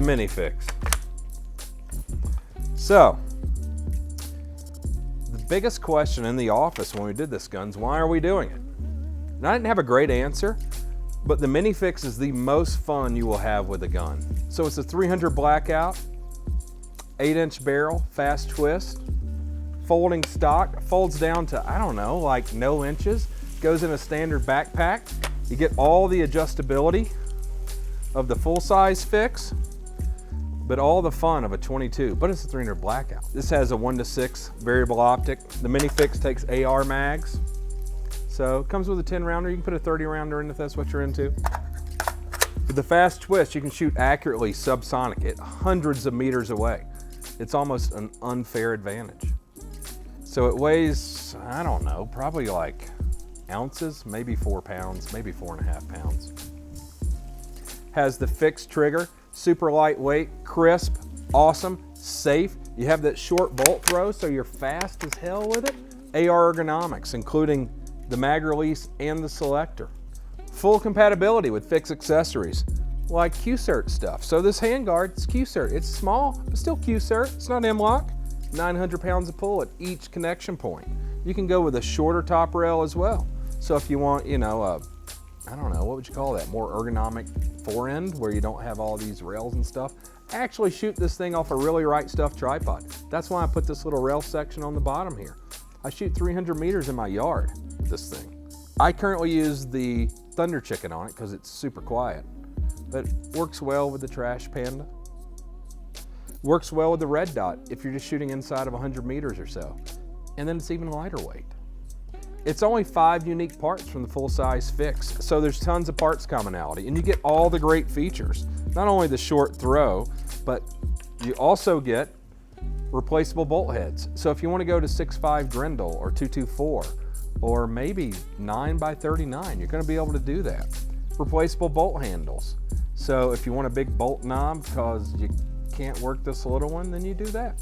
mini fix. So, the biggest question in the office when we did this gun is, why are we doing it? And I didn't have a great answer, but the mini fix is the most fun you will have with a gun. So it's a 300 blackout, 8-inch barrel, fast twist, folding stock, folds down to, I don't know, like no inches, goes in a standard backpack. You get all the adjustability of the full-size fix, but all the fun of a 22, but it's a 300 blackout. This has a 1:6 variable optic. The mini fix takes AR mags. So it comes with a 10 rounder. You can put a 30 rounder in if that's what you're into. With the fast twist, you can shoot accurately subsonic at hundreds of meters away. It's almost an unfair advantage. So it weighs, I don't know, probably like ounces, maybe 4 pounds, maybe 4.5 pounds. Has the fixed trigger, super lightweight, crisp, awesome, safe. You have that short bolt throw, so you're fast as hell with it. AR ergonomics, including the mag release and the selector. Full compatibility with fixed accessories, like Q-Cert stuff. So this handguard, it's Q-Cert. It's small, but still Q-Cert. It's not M-LOK. 900 pounds of pull at each connection point. You can go with a shorter top rail as well. So if you want, you know, I don't know, what would you call that? More ergonomic forend where you don't have all these rails and stuff. Actually shoot this thing off a really right stuff tripod. That's why I put this little rail section on the bottom here. I shoot 300 meters in my yard with this thing. I currently use the Thunder Chicken on it because it's super quiet, but it works well with the Trash Panda. Works well with the Red Dot if you're just shooting inside of 100 meters or so. And then it's even lighter weight. It's only 5 unique parts from the full-size fix, so there's tons of parts commonality, and you get all the great features. Not only the short throw, but you also get replaceable bolt heads. So if you want to go to 6.5 Grendel or 224, or maybe 9x39, you're going to be able to do that. Replaceable bolt handles. So if you want a big bolt knob because you can't work this little one, then you do that.